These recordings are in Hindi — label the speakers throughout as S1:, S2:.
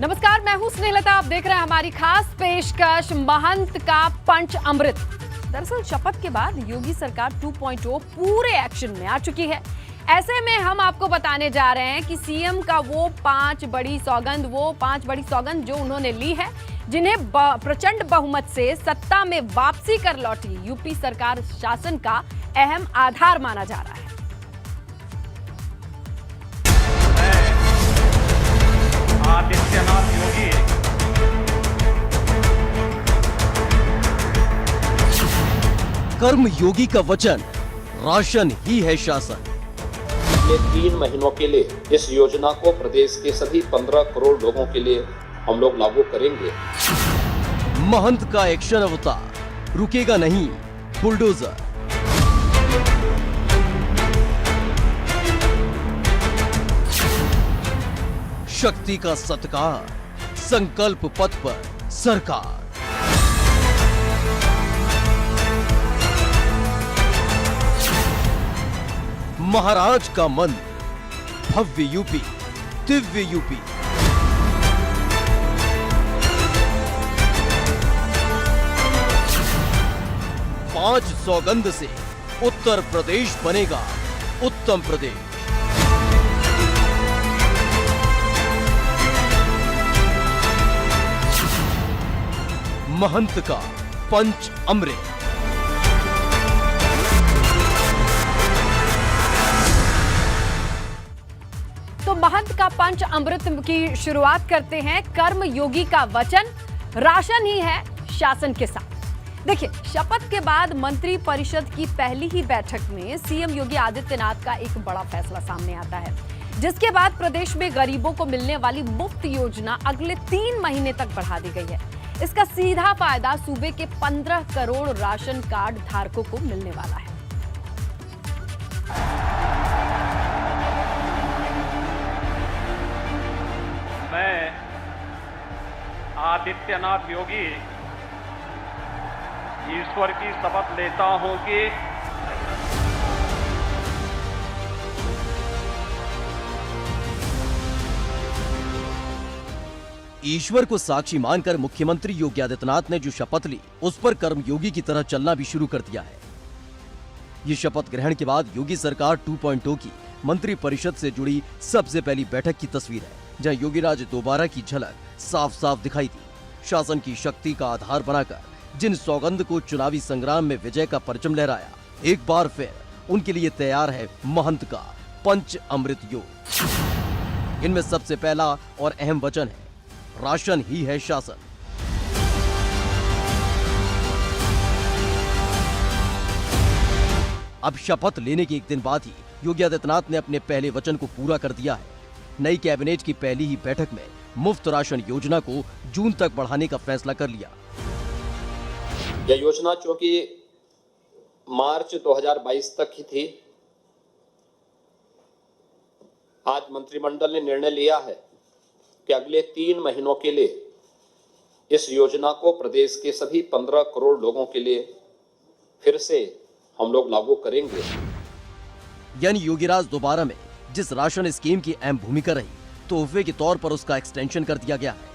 S1: नमस्कार, मैं हूं स्नेहलता। आप देख रहे हैं हमारी खास पेशकश महंत का पंच अमृत। दरअसल शपथ के बाद योगी सरकार 2.0 पूरे एक्शन में आ चुकी है। ऐसे में हम आपको बताने जा रहे हैं कि सीएम का वो पांच बड़ी सौगंध जो उन्होंने ली है, जिन्हें प्रचंड बहुमत से सत्ता में वापसी कर लौटी यूपी सरकार शासन का अहम आधार माना जा रहा है।
S2: आदित्यनाथ योगी
S3: कर्म योगी का वचन, राशन ही है शासन।
S4: अगले 3 महीनों के लिए इस योजना को प्रदेश के सभी 15 करोड़ लोगों के लिए हम लोग लागू करेंगे।
S3: महंत का एक्शन अवतार, रुकेगा नहीं बुलडोजर। शक्ति का सत्कार, संकल्प पथ पर सरकार। महाराज का मन, भव्य यूपी, दिव्य यूपी। पांच सौगंध से उत्तर प्रदेश बनेगा उत्तम प्रदेश। महंत का पंच अमृत।
S1: तो महंत का पंच अमृत की शुरुआत करते हैं। कर्म योगी का वचन, राशन ही है शासन के साथ। देखिए, शपथ के बाद मंत्री परिषद की पहली ही बैठक में सीएम योगी आदित्यनाथ का एक बड़ा फैसला सामने आता है, जिसके बाद प्रदेश में गरीबों को मिलने वाली मुफ्त योजना अगले 3 महीने तक बढ़ा दी गई है। इसका सीधा फायदा सूबे के 15 करोड़ राशन कार्ड धारकों को मिलने वाला है।
S2: मैं आदित्यनाथ योगी ईश्वर की शपथ लेता हूं कि
S3: ईश्वर को साक्षी मानकर मुख्यमंत्री योगी आदित्यनाथ ने जो शपथ ली, उस पर कर्मयोगी की तरह चलना भी शुरू कर दिया है। ये शपथ ग्रहण के बाद योगी सरकार 2.0 की मंत्री परिषद से जुड़ी सबसे पहली बैठक की तस्वीर है, जहां योगीराज दोबारा की झलक साफ साफ दिखाई दी। शासन की शक्ति का आधार बनाकर जिन सौगंध को चुनावी संग्राम में विजय का परचम लहराया, एक बार फिर उनके लिए तैयार है महंत का पंच अमृत योग। इनमें सबसे पहला और अहम वचन है, राशन ही है शासन। अब शपथ लेने के एक दिन बाद ही योगी आदित्यनाथ ने अपने पहले वचन को पूरा कर दिया है। नई कैबिनेट की पहली ही बैठक में मुफ्त राशन योजना को जून तक बढ़ाने का फैसला कर लिया।
S4: यह योजना चूंकि मार्च 2022 तक ही थी, आज मंत्रिमंडल ने निर्णय लिया है कि अगले 3 महीनों के लिए इस योजना को प्रदेश के सभी 15 करोड़ लोगों के लिए फिर से हम लोग लागू करेंगे।
S3: यानी योगीराज दोबारा में जिस राशन स्कीम की अहम भूमिका रही, तोहफे के तौर पर उसका एक्सटेंशन कर दिया गया है।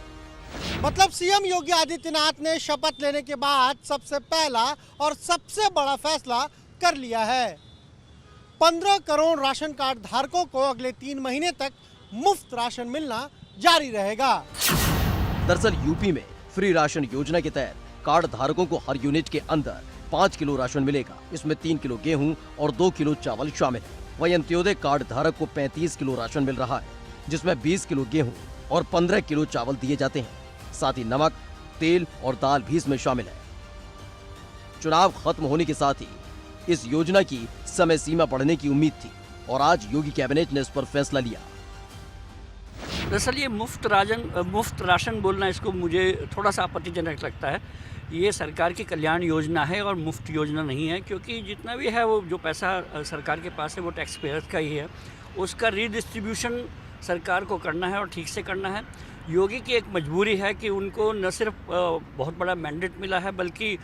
S5: मतलब सीएम योगी आदित्यनाथ ने शपथ लेने के बाद सबसे पहला और सबसे बड़ा फैसला कर लिया है। 15 करोड़ राशन कार्ड धारकों को अगले 3 महीने तक मुफ्त राशन मिलना जारी रहेगा।
S3: दरअसल यूपी में फ्री राशन योजना के तहत कार्ड धारकों को हर यूनिट के अंदर 5 किलो राशन मिलेगा। इसमें 3 किलो गेहूं और 2 किलो चावल शामिल है। वहीं अंत्योदय कार्ड धारक को 35 किलो राशन मिल रहा है, जिसमें 20 किलो गेहूं और 15 किलो चावल दिए जाते हैं। साथ ही नमक, तेल और दाल भी इसमें शामिल है। चुनाव खत्म होने के साथ ही इस योजना की समय सीमा बढ़ने की उम्मीद थी और आज योगी कैबिनेट ने इस पर फैसला लिया।
S6: दरअसल ये मुफ्त राशन बोलना, इसको मुझे थोड़ा सा आपत्तिजनक लगता है। ये सरकार की कल्याण योजना है और मुफ्त योजना नहीं है, क्योंकि जितना भी है वो जो पैसा सरकार के पास है वो टैक्स पेयर्स का ही है। उसका रीडिस्ट्रीब्यूशन सरकार को करना है और ठीक से करना है। योगी की एक मजबूरी है कि उनको न सिर्फ बहुत बड़ा मैंडेट मिला है, बल्कि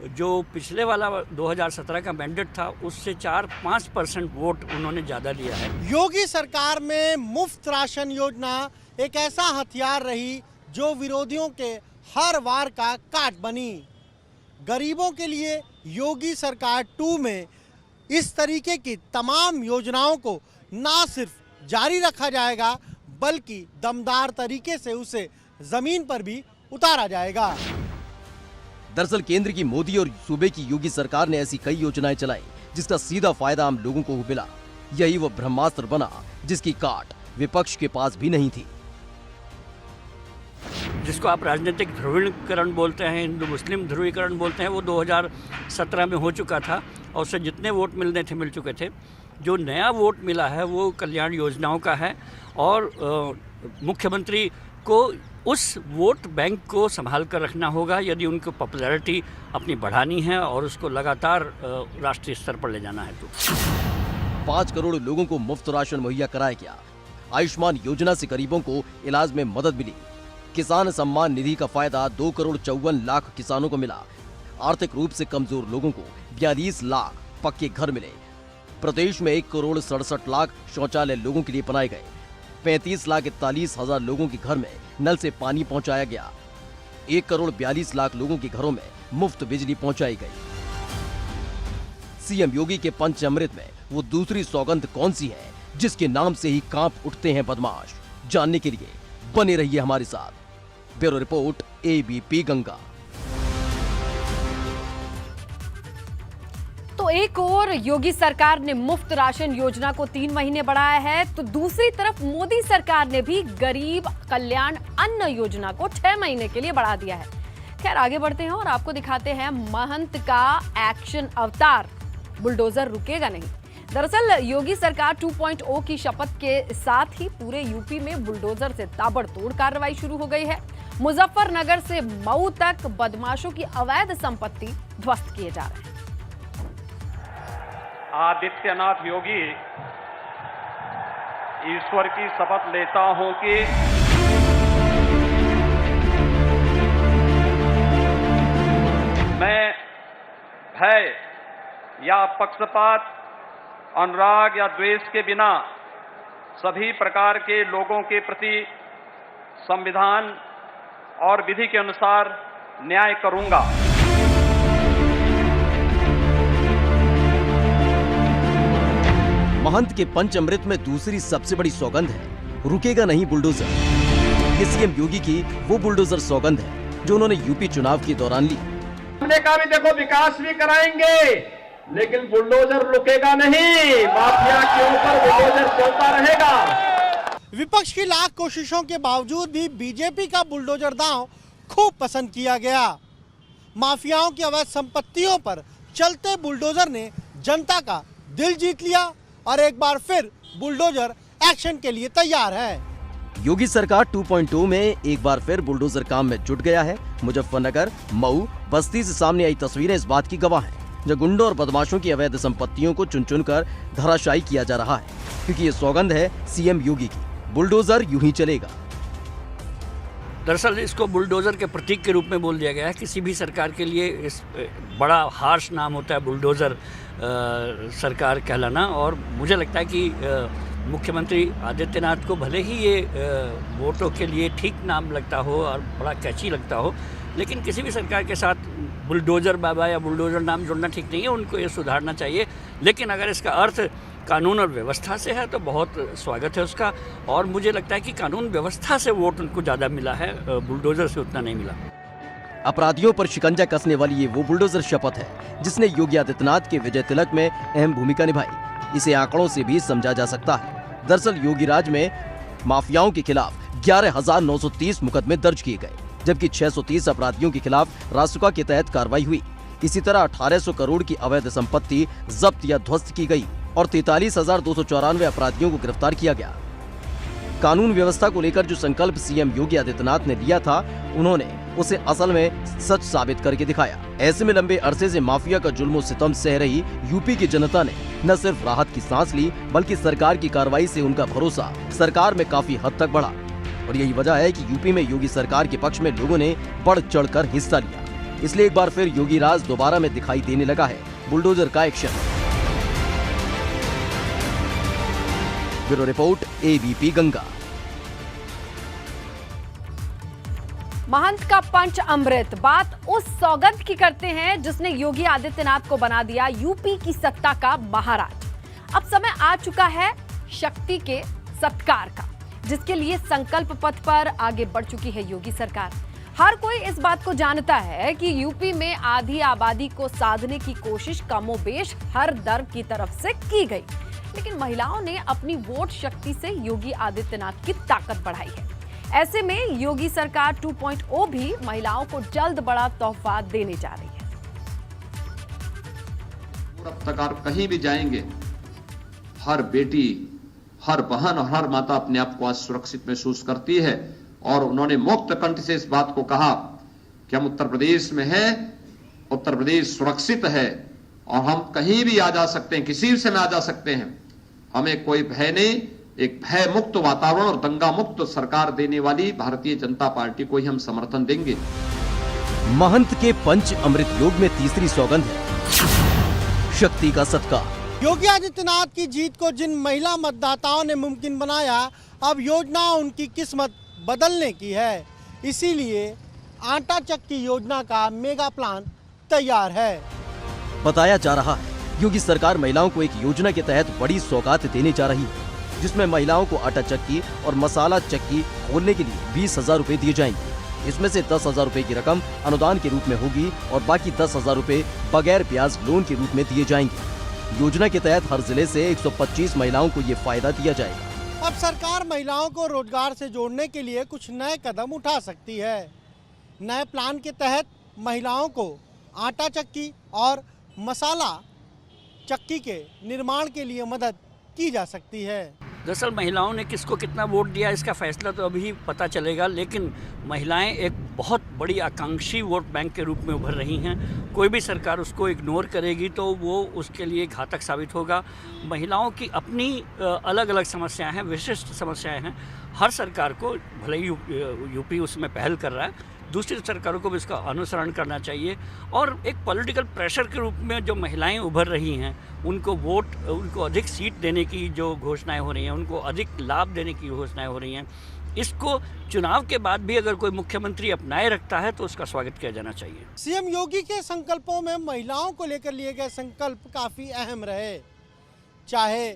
S6: जो पिछले वाला 2017 का मैंडेट था उससे 4-5% वोट उन्होंने ज़्यादा लिया है।
S5: योगी सरकार में मुफ्त राशन योजना एक ऐसा हथियार रही जो विरोधियों के हर वार का काट बनी। गरीबों के लिए योगी सरकार 2 में इस तरीके की तमाम योजनाओं को ना सिर्फ जारी रखा जाएगा बल्कि दमदार तरीके से उसे जमीन पर भी उतारा जाएगा।
S3: दरअसल केंद्र की मोदी और सूबे की योगी सरकार ने ऐसी कई योजनाएं चलाई जिसका सीधा फायदा आम लोगों को मिला। यही वो ब्रह्मास्त्र बना जिसकी काट विपक्ष के पास भी नहीं थी।
S6: जिसको आप राजनीतिक ध्रुवीकरण बोलते हैं, हिंदू मुस्लिम ध्रुवीकरण बोलते हैं, वो 2017 में हो चुका था और उससे जितने वोट मिलने थे मिल चुके थे। जो नया वोट मिला है वो कल्याण योजनाओं का है और मुख्यमंत्री को उस वोट बैंक को संभाल कर रखना होगा यदि उनको पॉपुलैरिटी अपनी बढ़ानी है और उसको लगातार राष्ट्रीय स्तर पर ले जाना है। तो
S3: 5 करोड़ लोगों को मुफ्त राशन मुहैया कराया गया। आयुष्मान योजना से गरीबों को इलाज में मदद मिली। किसान सम्मान निधि का फायदा 2 करोड़ 54 लाख किसानों को मिला। आर्थिक रूप से कमजोर लोगों को 42 लाख पक्के घर मिले। प्रदेश में 1 करोड़ 67 लाख शौचालय लोगों के लिए बनाए गए। 35 लाख 41 हजार लोगों के घर में नल से पानी पहुंचाया गया। 1 करोड़ 42 लाख लोगों के घरों में मुफ्त बिजली पहुंचाई गई। सीएम योगी के पंचामृत में वो दूसरी सौगंध कौन सी है जिसके नाम से ही कांप उठते हैं बदमाश? जानने के लिए बने रहिए हमारे साथ। Bureau report, ABP Ganga.
S1: तो एक और योगी सरकार ने मुफ्त राशन योजना को 3 महीने बढ़ाया है, तो दूसरी तरफ मोदी सरकार ने भी गरीब कल्याण अन्न योजना को 6 महीने के लिए बढ़ा दिया है। खैर आगे बढ़ते हैं और आपको दिखाते हैं महंत का एक्शन अवतार। बुलडोजर रुकेगा नहीं। दरअसल योगी सरकार 2.0 की शपथ के साथ ही पूरे यूपी में बुलडोजर से ताबड़तोड़ कार्रवाई शुरू हो गई है। मुजफ्फरनगर से मऊ तक बदमाशों की अवैध संपत्ति ध्वस्त किए जा रहे हैं।
S2: आदित्यनाथ योगी ईश्वर की शपथ लेता हूं कि मैं भय या पक्षपात, अनुराग या द्वेष के बिना सभी प्रकार के लोगों के प्रति संविधान और विधि के अनुसार न्याय करूंगा।
S3: महंत के पंचामृत में दूसरी सबसे बड़ी सौगंध है रुकेगा नहीं बुलडोजर। ये सीएम योगी की वो बुलडोजर सौगंध है जो उन्होंने यूपी चुनाव के दौरान ली।
S7: हमने कहा भी देखो विकास भी कराएंगे लेकिन बुलडोजर रुकेगा नहीं, माफिया के ऊपर बुलडोजर चलता रहेगा।
S5: विपक्ष की लाख कोशिशों के बावजूद भी बीजेपी का बुलडोजर दांव खूब पसंद किया गया। माफियाओं की अवैध संपत्तियों पर चलते बुलडोजर ने जनता का दिल जीत लिया और एक बार फिर बुलडोजर एक्शन के लिए तैयार है।
S3: योगी सरकार 2.0 में एक बार फिर बुलडोजर काम में जुट गया है। मुजफ्फरनगर, मऊ, बस्ती से सामने आई तस्वीरें इस बात की गवाह हैं, जो गुंडों और बदमाशों की अवैध संपत्तियों को चुन चुन कर धराशायी किया जा रहा है, क्योंकि ये सौगंध है सीएम योगी की, बुलडोजर यूं ही चलेगा।
S6: दरअसल इसको बुलडोजर के प्रतीक के रूप में बोल दिया गया है। किसी भी सरकार के लिए इस बड़ा हार्श नाम होता है बुलडोजर सरकार कहलाना, और मुझे लगता है कि मुख्यमंत्री आदित्यनाथ को भले ही ये वोटों के लिए ठीक नाम लगता हो और बड़ा कैची लगता हो, लेकिन किसी भी सरकार के साथ बुलडोजर बाबा या बुलडोजर नाम जुड़ना ठीक नहीं है। उनको ये सुधारना चाहिए। लेकिन अगर इसका अर्थ कानून और व्यवस्था से है तो बहुत स्वागत है उसका, और मुझे लगता है कि कानून व्यवस्था से वोट उनको ज़्यादा मिला है, बुलडोजर से उतना नहीं मिला।
S3: अपराधियों पर शिकंजा कसने वाली ये वो बुलडोजर शपथ है जिसने योगी आदित्यनाथ के विजय तिलक में अहम भूमिका निभाई। इसे आंकड़ों से भी समझा जा सकता है। दरअसल योगी राज में माफियाओं के खिलाफ 11,930 मुकदमे दर्ज किए गए, जबकि 630 अपराधियों के खिलाफ रासुका के तहत कार्रवाई हुई। इसी तरह 1800 करोड़ की अवैध संपत्ति जब्त या ध्वस्त की गई और 43,294 अपराधियों को गिरफ्तार किया गया। कानून व्यवस्था को लेकर जो संकल्प सीएम योगी आदित्यनाथ ने लिया था, उन्होंने उसे असल में सच साबित करके दिखाया। ऐसे में लंबे अरसे से माफिया का जुल्म सितम सह रही यूपी की जनता ने न सिर्फ राहत की सांस ली, बल्कि सरकार की कार्रवाई से उनका भरोसा सरकार में काफी हद तक बढ़ा। और यही वजह है कि यूपी में योगी सरकार के पक्ष में लोगों ने बढ़ चढ़कर हिस्सा लिया। इसलिए एक बार फिर योगी राज दोबारा में दिखाई देने लगा है बुलडोजर का action. Bureau report, ABP Ganga.
S1: महंत का पंच अमृत, बात उस सौगंध की करते हैं जिसने योगी आदित्यनाथ को बना दिया यूपी की सत्ता का महाराज। अब समय आ चुका है शक्ति के सत्कार का, जिसके लिए संकल्प पथ पर आगे बढ़ चुकी है योगी सरकार। हर कोई इस बात को जानता है कि यूपी में आधी आबादी को साधने की कोशिश कमोबेश हर दर की तरफ से की गई, लेकिन महिलाओं ने अपनी वोट शक्ति से योगी आदित्यनाथ की ताकत बढ़ाई है। ऐसे में योगी सरकार 2.0 भी महिलाओं को जल्द बड़ा तोहफा देने जा रही है।
S4: अब तक आप कहीं भी जाएंगे, हर बेटी, हर बहन और हर माता अपने आप को आज सुरक्षित महसूस करती है। और उन्होंने मुक्त कंठ से इस बात को कहा कि हम उत्तर प्रदेश में हैं, उत्तर प्रदेश सुरक्षित है और हम कहीं भी आ जा सकते हैं, किसी भी समय आ जा सकते हैं। हमें कोई भय नहीं, एक भय मुक्त वातावरण और दंगा मुक्त सरकार देने वाली भारतीय जनता पार्टी को ही हम समर्थन देंगे।
S3: महंत के पंच अमृत योग में तीसरी सौगंध है शक्ति का सत्कार।
S5: योगी आदित्यनाथ की जीत को जिन महिला मतदाताओं ने मुमकिन बनाया, अब योजना उनकी किस्मत बदलने की है। इसीलिए आटा चक्की योजना का मेगा प्लान तैयार है।
S3: बताया जा रहा है योगी सरकार महिलाओं को एक योजना के तहत बड़ी सौगात देने जा रही है, जिसमें महिलाओं को आटा चक्की और मसाला चक्की खोलने के लिए 20,000 रुपए दिए जाएंगे। इसमें से 10,000 रुपए की रकम अनुदान के रूप में होगी और बाकी 10,000 रुपए बगैर ब्याज लोन के रूप में दिए जाएंगे। योजना के तहत हर जिले से 125 महिलाओं को ये फायदा दिया जाएगा।
S5: अब सरकार महिलाओं को रोजगार से जोड़ने के लिए कुछ नए कदम उठा सकती है। नए प्लान के तहत महिलाओं को आटा चक्की और मसाला चक्की के निर्माण के लिए मदद की जा सकती है।
S6: दरअसल महिलाओं ने किसको कितना वोट दिया इसका फैसला तो अभी पता चलेगा, लेकिन महिलाएं एक बहुत बड़ी आकांक्षी वोट बैंक के रूप में उभर रही हैं। कोई भी सरकार उसको इग्नोर करेगी तो वो उसके लिए घातक साबित होगा। महिलाओं की अपनी अलग अलग समस्याएं हैं, विशिष्ट समस्याएं हैं। हर सरकार को, भले ही यूपी उसमें पहल कर रहा है, दूसरी सरकारों को भी इसका अनुसरण करना चाहिए। और एक पॉलिटिकल प्रेशर के रूप में जो महिलाएं उभर रही हैं, उनको वोट, उनको अधिक सीट देने की जो घोषणाएं हो रही हैं, उनको अधिक लाभ देने की घोषणाएं हो रही हैं, इसको चुनाव के बाद भी अगर कोई मुख्यमंत्री अपनाए रखता है तो उसका स्वागत किया जाना चाहिए।
S5: सीएम योगी के संकल्पों में महिलाओं को लेकर लिए गए संकल्प काफ़ी अहम रहे। चाहे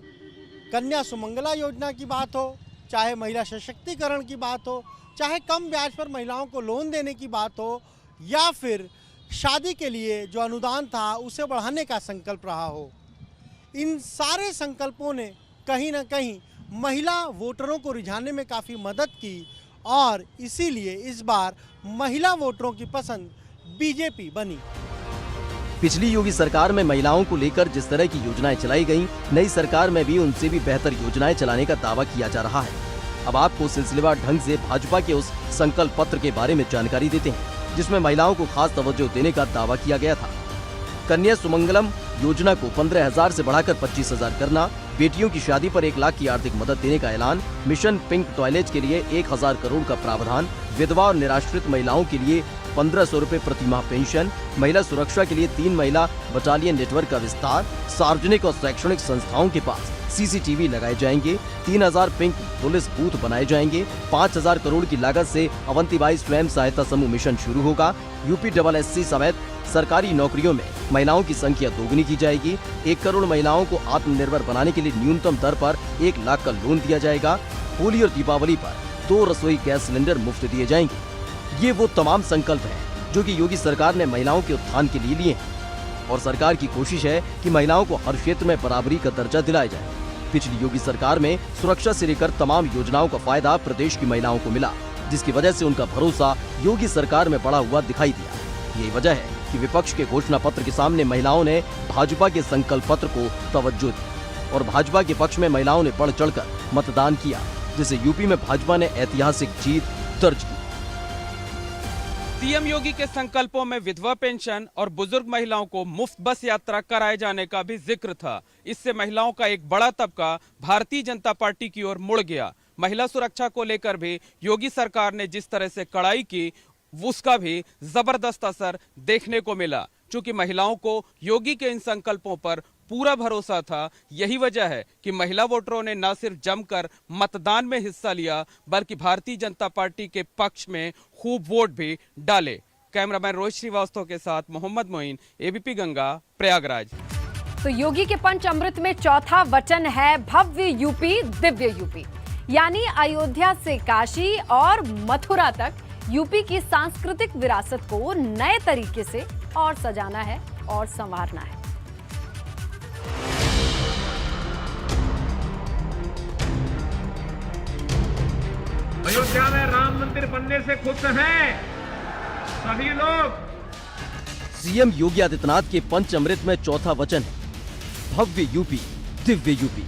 S5: कन्या सुमंगला योजना की बात हो, चाहे महिला सशक्तिकरण की बात हो, चाहे कम ब्याज पर महिलाओं को लोन देने की बात हो, या फिर शादी के लिए जो अनुदान था उसे बढ़ाने का संकल्प रहा हो। इन सारे संकल्पों ने कहीं ना कहीं महिला वोटरों को रिझाने में काफ़ी मदद की और इसीलिए इस बार महिला वोटरों की पसंद बीजेपी बनी।
S3: पिछली योगी सरकार में महिलाओं को लेकर जिस तरह की योजनाएं चलाई गईं, नई सरकार में भी उनसे भी बेहतर योजनाएं चलाने का दावा किया जा रहा है। अब आपको सिलसिलेवार ढंग से भाजपा के उस संकल्प पत्र के बारे में जानकारी देते हैं, जिसमें महिलाओं को खास तवज्जो देने का दावा किया गया था। कन्या सुमंगलम योजना को 15,000 से बढ़ाकर 25,000 करना, बेटियों की शादी पर 1 लाख की आर्थिक मदद देने का ऐलान, मिशन पिंक टॉयलेट के लिए 1,000 करोड़ का प्रावधान, विधवा और निराश्रित महिलाओं के लिए 1,500 रुपए प्रति माह पेंशन, महिला सुरक्षा के लिए 3 महिला बटालियन नेटवर्क का विस्तार, सार्वजनिक और शैक्षणिक संस्थाओं के पास CCTV लगाए जाएंगे, 3,000 पिंक पुलिस बूथ बनाए जाएंगे, 5,000 करोड़ की लागत से अवंतीबाई स्वयं सहायता समूह मिशन शुरू होगा, UPSSC समेत सरकारी नौकरियों में महिलाओं की संख्या दोगुनी की जाएगी, 1 करोड़ महिलाओं को आत्मनिर्भर बनाने के लिए न्यूनतम दर पर 1 लाख का लोन दिया जाएगा, होली और दीपावली पर 2 रसोई गैस सिलेंडर मुफ्त दिए जाएंगे। ये वो तमाम संकल्प हैं जो कि योगी सरकार ने महिलाओं के उत्थान के लिए लिए हैं और सरकार की कोशिश है कि महिलाओं को हर क्षेत्र में बराबरी का दर्जा दिलाया जाए। पिछली योगी सरकार में सुरक्षा से लेकर तमाम योजनाओं का फायदा प्रदेश की महिलाओं को मिला, जिसकी वजह से उनका भरोसा योगी सरकार में बढ़ा हुआ दिखाई दिया। यही वजह है कि विपक्ष के घोषणा पत्र के सामने महिलाओं ने भाजपा के संकल्प पत्र को तवज्जो दी और भाजपा के पक्ष में महिलाओं ने बढ़ चढ़कर मतदान किया, जिससे यूपी में भाजपा ने ऐतिहासिक जीत दर्ज की।
S8: सीएम योगी के संकल्पों में विधवा पेंशन और बुजुर्ग महिलाओं को मुफ्त बस यात्रा कराए जाने का भी जिक्र था। इससे महिलाओं का एक बड़ा तबका भारतीय जनता पार्टी की ओर मुड़ गया। महिला सुरक्षा को लेकर भी योगी सरकार ने जिस तरह से कड़ाई की, उसका भी जबरदस्त असर देखने को मिला। चूंकि महिलाओं को योगी के इन संकल्पों पर पूरा भरोसा था। यही वजह है कि महिला वोटरों ने न सिर्फ जमकर मतदान में हिस्सा लिया बल्कि भारतीय जनता पार्टी के पक्ष में खूब वोट भी डाले। कैमरामैन रोहित श्रीवास्तव के साथ मोहम्मद मोइन, एबीपी गंगा, प्रयागराज।
S1: तो योगी के पंचामृत में चौथा वचन है भव्य यूपी, दिव्य यूपी। यानी अयोध्या से काशी और मथुरा तक यूपी की सांस्कृतिक विरासत को नए तरीके से और सजाना है और संवारना है।
S7: अयोध्या में राम मंदिर बनने से खुश हैं सभी लोग।
S3: सीएम योगी आदित्यनाथ के पंचामृत में चौथा वचन है भव्य यूपी, दिव्य यूपी।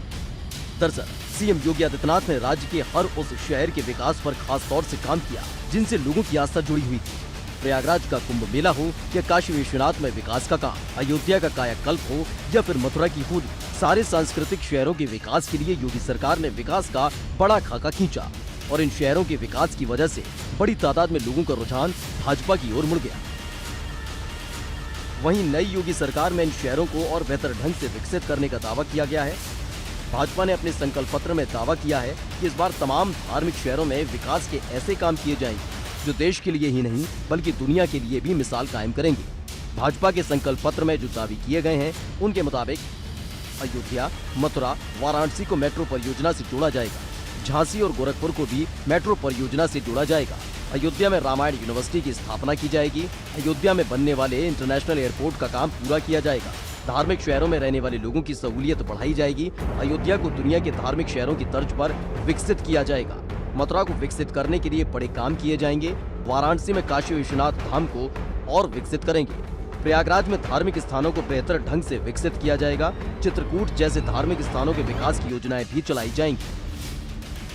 S3: दरअसल सीएम योगी आदित्यनाथ ने राज्य के हर उस शहर के विकास पर खास तौर से काम किया जिनसे लोगों की आस्था जुड़ी हुई थी। प्रयागराज का कुंभ मेला हो या काशी विश्वनाथ में विकास का काम, अयोध्या का कायाकल्प हो या फिर मथुरा की होली, सारे सांस्कृतिक शहरों के विकास के लिए योगी सरकार ने विकास का बड़ा खाका खींचा और इन शहरों के विकास की वजह से बड़ी तादाद में लोगों का रुझान भाजपा की ओर मुड़ गया। वहीं नई योगी सरकार में इन शहरों को और बेहतर ढंग से विकसित करने का दावा किया गया है। भाजपा ने अपने संकल्प पत्र में दावा किया है कि इस बार तमाम धार्मिक शहरों में विकास के ऐसे काम किए जाएंगे जो देश के लिए ही नहीं बल्कि दुनिया के लिए भी मिसाल कायम करेंगे। भाजपा के संकल्प पत्र में जो दावे किए गए हैं उनके मुताबिक अयोध्या, मथुरा, वाराणसी को मेट्रो परियोजना से जोड़ा जाएगा। झांसी और गोरखपुर को भी मेट्रो परियोजना से जोड़ा जाएगा। अयोध्या में रामायण यूनिवर्सिटी की स्थापना की जाएगी। अयोध्या में बनने वाले इंटरनेशनल एयरपोर्ट का काम पूरा किया जाएगा। धार्मिक शहरों में रहने वाले लोगों की सहूलियत बढ़ाई जाएगी। अयोध्या को दुनिया के धार्मिक शहरों की तर्ज पर विकसित किया जाएगा। मथुरा को विकसित करने के लिए बड़े काम किए जाएंगे। वाराणसी में काशी विश्वनाथ धाम को और विकसित करेंगे। प्रयागराज में धार्मिक स्थानों को बेहतर ढंग से विकसित किया जाएगा। चित्रकूट जैसे धार्मिक स्थानों के विकास की योजनाएं भी चलाई जाएंगी।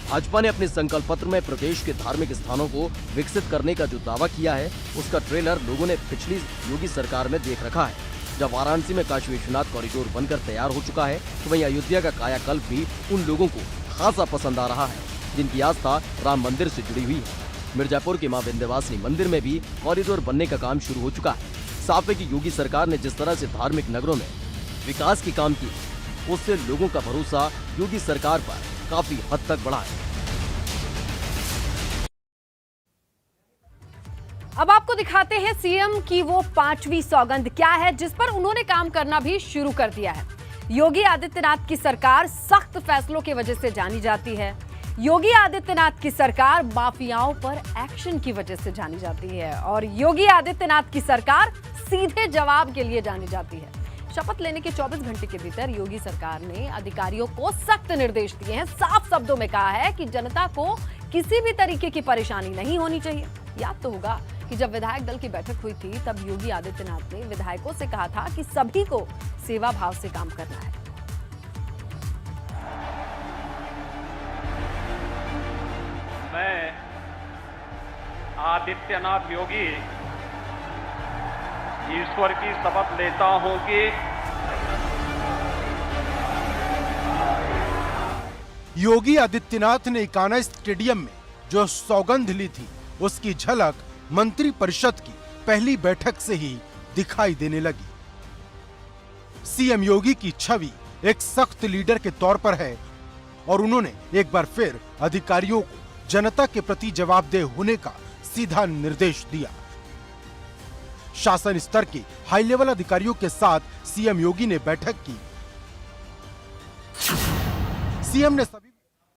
S3: भाजपा ने अपने संकल्प पत्र में प्रदेश के धार्मिक स्थानों को विकसित करने का जो दावा किया है उसका ट्रेलर लोगों ने पिछली योगी सरकार में देख रखा है। जब वाराणसी में काशी विश्वनाथ कॉरिडोर बनकर तैयार हो चुका है तो वहीं अयोध्या का कायाकल्प भी उन लोगों को खासा पसंद आ रहा है जिनकी आस्था राम मंदिर से जुड़ी हुई है। मिर्जापुर के मां विंध्यवासिनी मंदिर में भी कॉरिडोर बनने का काम शुरू हो चुका है। साफ है कि योगी सरकार ने जिस तरह से धार्मिक नगरों में विकास के काम किए उससे लोगों का भरोसा योगी सरकार पर काफी हद तक बढ़ा है।
S1: अब आपको दिखाते हैं सीएम की वो 5वीं सौगंध क्या है जिस पर उन्होंने काम करना भी शुरू कर दिया है। योगी आदित्यनाथ की सरकार सख्त फैसलों की वजह से जानी जाती है। योगी आदित्यनाथ की सरकार माफियाओं पर एक्शन की वजह से जानी जाती है और योगी आदित्यनाथ की सरकार सीधे जवाब के लिए जानी जाती है। शपथ लेने के 24 घंटे के भीतर योगी सरकार ने अधिकारियों को सख्त निर्देश दिए हैं। साफ शब्दों में कहा है कि जनता को किसी भी तरीके की परेशानी नहीं होनी चाहिए। याद तो होगा कि जब विधायक दल की बैठक हुई थी तब योगी आदित्यनाथ ने विधायकों से कहा था कि सभी को सेवा भाव से काम करना है।
S2: मैं आदित्यनाथ योगी ईश्वर की शपथ लेता हूं कि
S9: योगी आदित्यनाथ ने इकाना स्टेडियम में जो सौगंध ली थी उसकी झलक मंत्री परिषद की पहली बैठक से ही दिखाई देने लगी। सीएम योगी की छवि एक सख्त लीडर के तौर पर है और उन्होंने एक बार फिर अधिकारियों को जनता के प्रति जवाबदेह होने का सीधा निर्देश दिया। शासन स्तर के हाई लेवल अधिकारियों के साथ सीएम योगी ने बैठक की। सीएम ने सभी